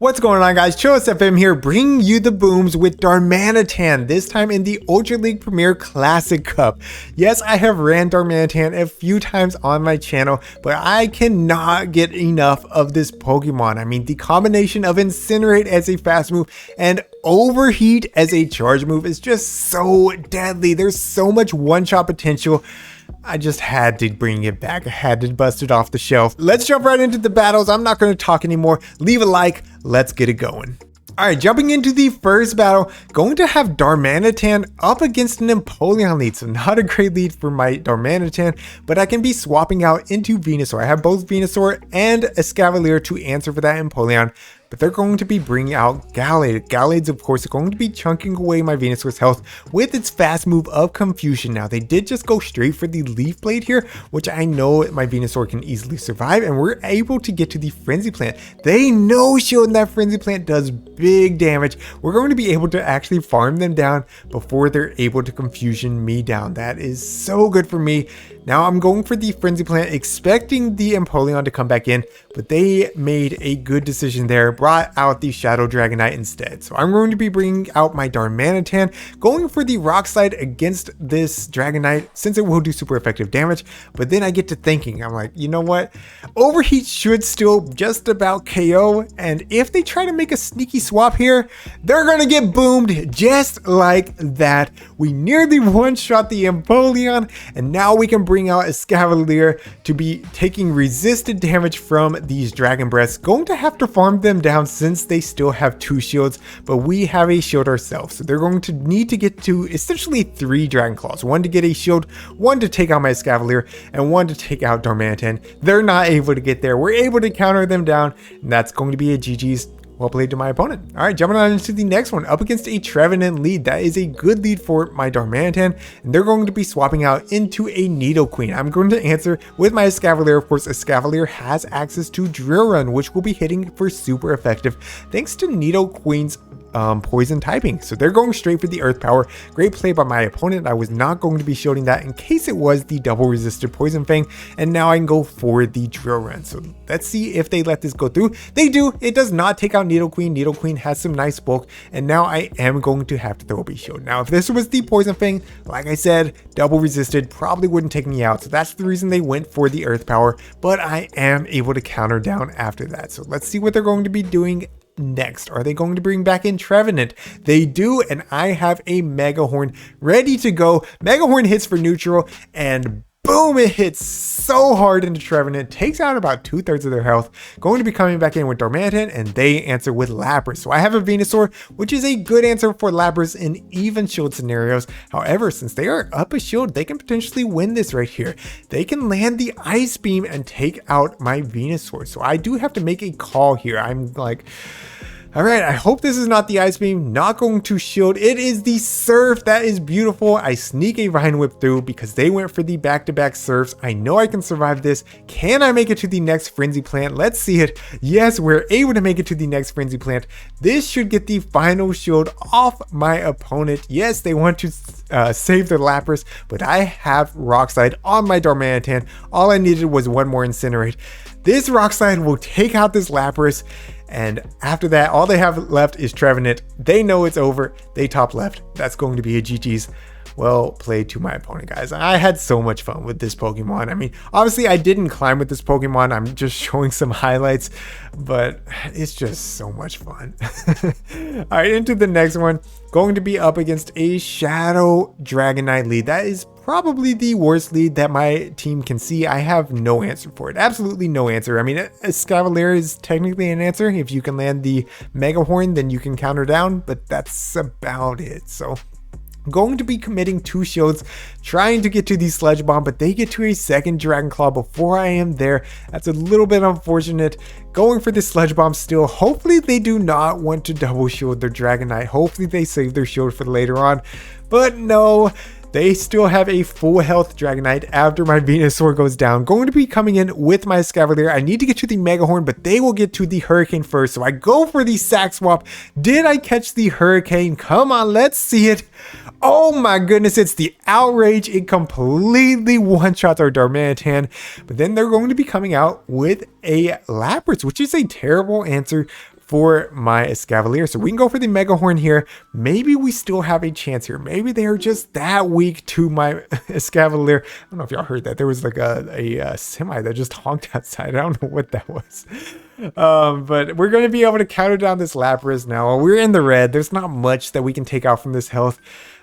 What's going on, guys? Chillisfm here, bringing you the booms with Darmanitan, this time in the Ultra League Premier Classic Cup. Yes, I have ran Darmanitan a few times on my channel, but I cannot get enough of this Pokemon. I mean, the combination of Incinerate as a fast move and Overheat as a charge move is just so deadly. There's so much one-shot potential. I just had to bring it back. I had to bust it off the shelf. Let's jump right into the battles. I'm not going to talk anymore. Leave a like. Let's get it going. All right, jumping into the first battle, going to have Darmanitan up against an Empoleon lead. So not a great lead for my Darmanitan, but I can be swapping out into Venusaur. I have both Venusaur and Escavalier to answer for that Empoleon. But they're going to be bringing out Gallade. Gallade's, of course, are going to be chunking away my Venusaur's health with its fast move of Confusion. Now, they did just go straight for the Leaf Blade here, which I know my Venusaur can easily survive, and we're able to get to the Frenzy Plant. They no-shield, and that Frenzy Plant does big damage. We're going to be able to actually farm them down before they're able to Confusion me down. That is so good for me. Now I'm going for the Frenzy Plant, expecting the Empoleon to come back in, but they made a good decision there, brought out the Shadow Dragonite instead. So I'm going to be bringing out my Darmanitan, going for the Rock Slide against this Dragonite, since it will do super effective damage. But then I get to thinking, I'm like, you know what? Overheat should still just about KO, and if they try to make a sneaky swap here, they're going to get boomed just like that. We nearly one-shot the Empoleon, and now we can bring out Escavalier to be taking resisted damage from these Dragon Breaths. Going to have to farm them down since they still have 2 shields, but we have a shield ourselves. So they're going to need to get to essentially 3 Dragon Claws. 1 to get a shield, 1 to take out my Escavalier, and 1 to take out Darmanitan. They're not able to get there. We're able to counter them down, and that's going to be a GG's. Well played to my opponent. All right, jumping on into the next one, up against a Trevenant lead. That is a good lead for my Darmanitan, and they're going to be swapping out into a Nidoqueen. I'm going to answer with my Escavalier. Of course, Escavalier has access to Drill Run, which will be hitting for super effective thanks to Nidoqueen's poison typing. So they're going straight for the earth power. Great play by my opponent. I was not going to be shielding that in case it was the double resisted poison fang, and now I can go for the drill run. So let's see if they let this go through. They do. It does not take out Nidoqueen. Nidoqueen has some nice bulk, and now I am going to have to throw a beast shield. Now if this was the poison fang, like I said, double resisted, probably wouldn't take me out. So that's the reason they went for the earth power, but I am able to counter down after that. So let's see what they're going to be doing next. Are they going to bring back in Trevenant? They do, and I have a Mega Horn ready to go. Mega Horn hits for neutral, and boom, it hits so hard into Trevenant, takes out about 2/3 of their health. Going to be coming back in with Darmanitan, and they answer with Lapras. So I have a Venusaur, which is a good answer for Lapras in even shield scenarios. However, since they are up a shield, they can potentially win this right here. They can land the Ice Beam and take out my Venusaur. So I do have to make a call here. I'm like, all right, I hope this is not the Ice Beam. Not going to shield. It is the Surf. That is beautiful. I sneak a Vine Whip through because they went for the back-to-back Surfs. I know I can survive this. Can I make it to the next Frenzy Plant? Let's see it. Yes, we're able to make it to the next Frenzy Plant. This should get the final shield off my opponent. Yes, they want to save their Lapras, but I have Rock Slide on my Darmanitan. All I needed was 1 more Incinerate. This Rock Slide will take out this Lapras, and after that, all they have left is Trevenant. They know it's over. They top left. That's going to be a GG's. Well played to my opponent, guys. I had so much fun with this Pokemon. I mean, obviously I didn't climb with this Pokemon. I'm just showing some highlights, but it's just so much fun. All right, into the next one. Going to be up against a Shadow Dragonite lead. That is probably the worst lead that my team can see. I have no answer for it. Absolutely no answer. I mean, Escavalier is technically an answer. If you can land the Mega Horn, then you can counter down, but that's about it. So going to be committing 2 shields, trying to get to the Sludge Bomb, but they get to a second Dragon Claw before I am there. That's a little bit unfortunate. Going for the Sludge Bomb still. Hopefully they do not want to double shield their Dragonite. Hopefully they save their shield for later on, but no. They still have a full health Dragonite after my Venusaur goes down. Going to be coming in with my Escavalier. I need to get to the Mega Horn, but they will get to the Hurricane first. So I go for the Sack Swap. Did I catch the Hurricane? Come on, let's see it. Oh my goodness, it's the Outrage. It completely one-shots our Darmanitan. But then they're going to be coming out with a Lapras, which is a terrible answer for my Escavalier. So we can go for the Mega Horn here. Maybe we still have a chance here. Maybe they are just that weak to my Escavalier. I don't know if y'all heard that. There was like a semi that just honked outside. I don't know what that was. But we're going to be able to counter down this Lapras now. We're in the red. There's not much that we can take out from this health.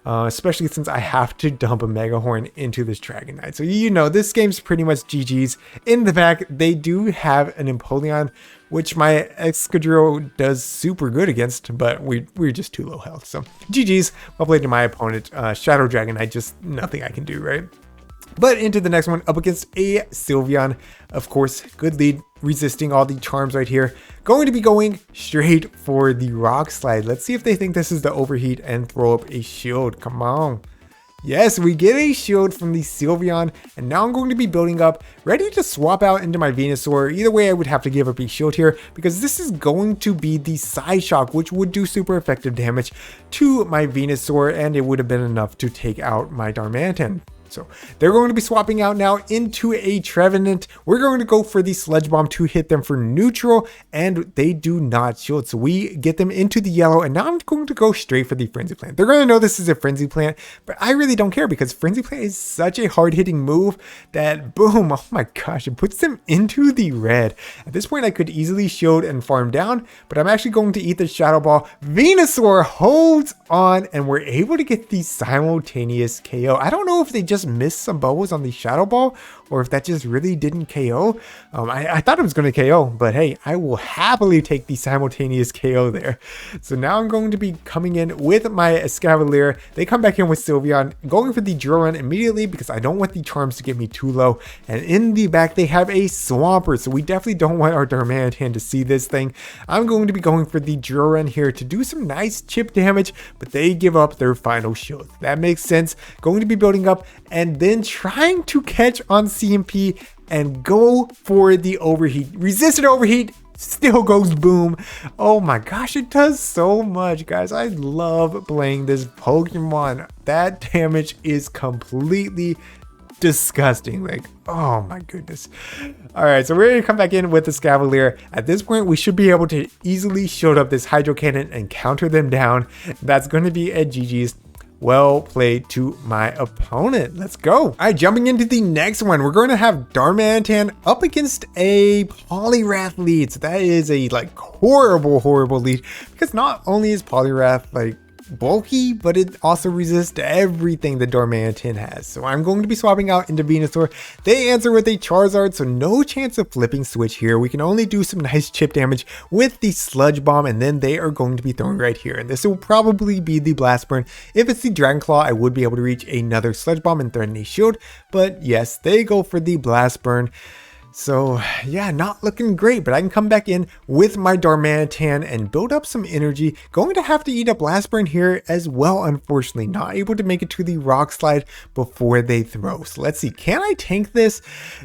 Especially since I have to dump a Mega Horn into this Dragonite. So you know, this game's pretty much GG's. In the back, they do have an Empoleon, which my Excadrill does super good against, but we're just too low health. So GG's, well played to my opponent. Shadow Dragonite, just nothing I can do, right? But into the next one, up against a Sylveon. Of course, good lead, resisting all the charms right here. Going to be going straight for the Rock Slide. Let's see if they think this is the Overheat and throw up a shield. Come on. Yes, we get a shield from the Sylveon, and now I'm going to be building up, ready to swap out into my Venusaur. Either way, I would have to give up a shield here, because this is going to be the Psy Shock, which would do super effective damage to my Venusaur, and it would have been enough to take out my Darmanitan. So they're going to be swapping out now into a Trevenant. We're going to go for the Sludge Bomb to hit them for neutral, and they do not shield. So we get them into the yellow, and now I'm going to go straight for the Frenzy Plant. They're going to know this is a Frenzy Plant, but I really don't care because Frenzy Plant is such a hard-hitting move that, boom, oh my gosh, it puts them into the red. At this point, I could easily shield and farm down, but I'm actually going to eat the Shadow Ball. Venusaur holds on, and we're able to get the simultaneous KO. I don't know if they just missed some bubbles on the Shadow Ball or if that just really didn't KO. I thought it was going to KO, but hey, I will happily take the simultaneous KO there. So now I'm going to be coming in with my Escavalier. They come back in with Sylveon, going for the Drill Run immediately because I don't want the charms to get me too low. And in the back, they have a Swampert, so we definitely don't want our Darmanitan to see this thing. I'm going to be going for the Drill Run here to do some nice chip damage, but they give up their final shield. That makes sense. Going to be building up and then trying to catch on CMP and go for the Overheat. Resisted Overheat, still goes boom. Oh my gosh, it does so much, guys. I love playing this Pokemon. That damage is completely disgusting. Like, oh my goodness. All right, so we're gonna come back in with the Escavalier. At this point, we should be able to easily shield up this Hydro Cannon and counter them down. That's going to be a GG's. Well played to my opponent. Let's go. All right, jumping into the next one, we're going to have Darmanitan up against a Poliwrath lead. So that is a like horrible lead because not only is Poliwrath like bulky, but it also resists everything the Darmanitan has. So I'm going to be swapping out into Venusaur. They answer with a Charizard, so no chance of flipping switch here. We can only do some nice chip damage with the Sludge Bomb, and then they are going to be throwing right here. And this will probably be the Blast Burn. If it's the Dragon Claw, I would be able to reach another Sludge Bomb and threaten a shield. But yes, they go for the Blast Burn. So yeah, not looking great, but I can come back in with my Darmanitan and build up some energy. Going to have to eat a Blast Burn here as well, unfortunately. Not able to make it to the Rock Slide before they throw. So let's see, can I tank this?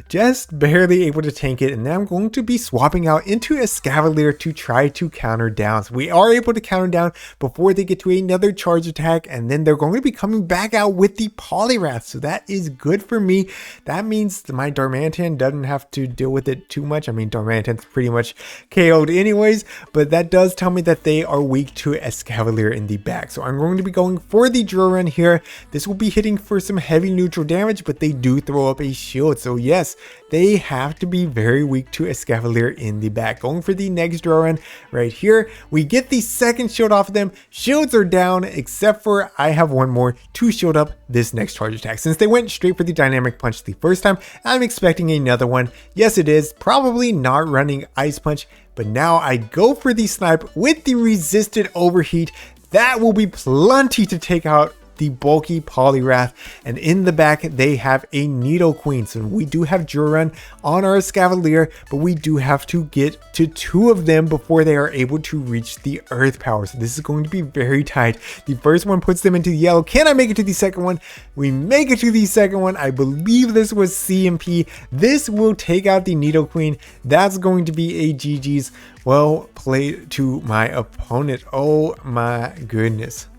Just barely able to tank it, and then I'm going to be swapping out into a Escavalier to try to counter down. So we are able to counter down before they get to another charge attack, and then they're going to be coming back out with the Poliwrath. So that is good for me. That means my Darmanitan doesn't have to deal with it too much. I mean, Darmanitan's pretty much KO'd anyways, but that does tell me that they are weak to Escavalier in the back. So I'm going to be going for the Drill Run here. This will be hitting for some heavy neutral damage, but they do throw up a shield. So yes, they have to be very weak to Escavalier in the back. Going for the next Drill Run right here. We get the second shield off of them. Shields are down, except for I have one more to shield up this next charge attack. Since they went straight for the Dynamic Punch the first time, I'm expecting another one. Yes, it is. Probably not running Ice Punch, but now I go for the Snipe with the resisted Overheat. That will be plenty to take out the bulky Poliwrath, and in the back they have a Nidoqueen. So we do have Drill Run on our Escavalier, but we do have to get to 2 of them before they are able to reach the Earth Power. So this is going to be very tight. The first one puts them into the yellow. Can I make it to the second one? We make it to the second one. I believe this was CMP. This will take out the Nidoqueen. That's going to be a GG's. Well played to my opponent. Oh my goodness.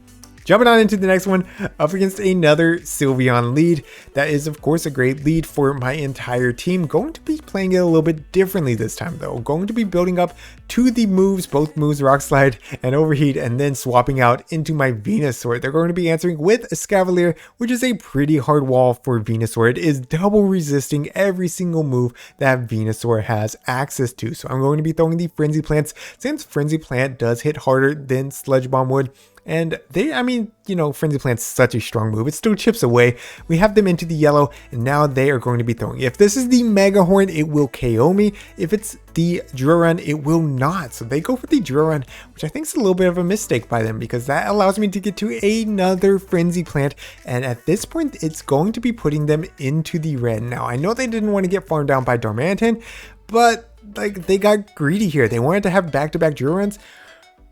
Jumping on into the next one, up against another Sylveon lead. That is, of course, a great lead for my entire team. Going to be playing it a little bit differently this time, though. Going to be building up to the moves, both moves, Rock Slide and Overheat, and then swapping out into my Venusaur. They're going to be answering with a Escavalier, which is a pretty hard wall for Venusaur. It is double resisting every single move that Venusaur has access to. So I'm going to be throwing the Frenzy Plants, since Frenzy Plant does hit harder than Sludge Bomb would. And Frenzy Plant's such a strong move. It still chips away. We have them into the yellow, and now they are going to be throwing. If this is the Mega Horn, it will KO me. If it's the Drill Run, it will not. So they go for the Drill Run, which I think is a little bit of a mistake by them, because that allows me to get to another Frenzy Plant. And at this point, it's going to be putting them into the red. Now, I know they didn't want to get farmed down by Darmanitan, but they got greedy here. They wanted to have back-to-back Drill Runs.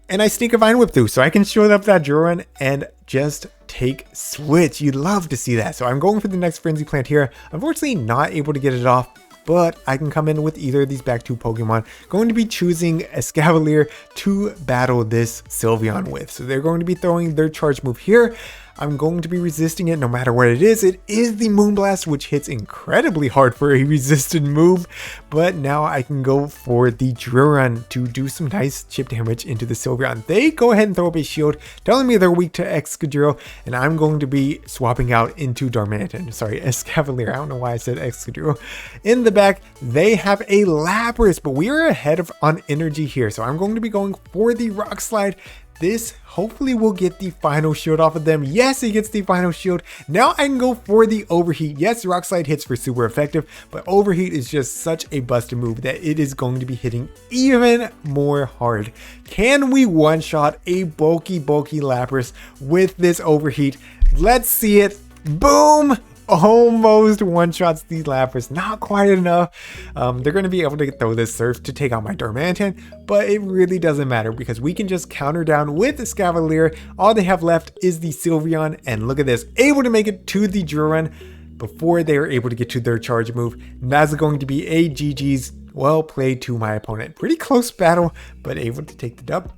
And I sneak a Vine Whip through, so I can show up that Drill Run and just take switch. You'd love to see that. So I'm going for the next Frenzy Plant here. Unfortunately, not able to get it off, but I can come in with either of these back two Pokemon. Going to be choosing Escavalier to battle this Sylveon with. So they're going to be throwing their charge move here. I'm going to be resisting it no matter what it is. It is the Moonblast, which hits incredibly hard for a resisted move. But now I can go for the Drill Run to do some nice chip damage into the Sylveon. They go ahead and throw up a shield, telling me they're weak to Excadrill, and I'm going to be swapping out into Darmanitan. Sorry, Escavalier. I don't know why I said Excadrill. In the back, they have a Lapras, but we are ahead on energy here. So I'm going to be going for the Rock Slide. This hopefully will get the final shield off of them. Yes, it gets the final shield. Now I can go for the Overheat. Yes, Rock Slide hits for super effective, but Overheat is just such a busted move that it is going to be hitting even more hard. Can we one-shot a bulky Lapras with this Overheat? Let's see it. Boom! Almost one-shots these Lapras, not quite enough. They're going to be able to throw this Surf to take out my Darmanitan, but it really doesn't matter because we can just counter down with the Escavalier. All they have left is the Sylveon, and look at this, able to make it to the Drill Run before they are able to get to their charge move. And that's going to be a GG's. Well played to my opponent. Pretty close battle, but able to take the dub.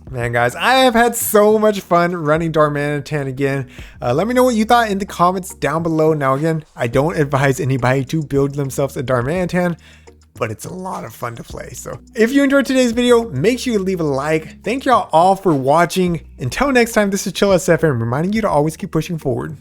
Man, guys, I have had so much fun running Darmanitan again. Let me know what you thought in the comments down below. Now, again, I don't advise anybody to build themselves a Darmanitan, but it's a lot of fun to play. So if you enjoyed today's video, make sure you leave a like. Thank y'all all for watching. Until next time, this is Chillisfm reminding you to always keep pushing forward.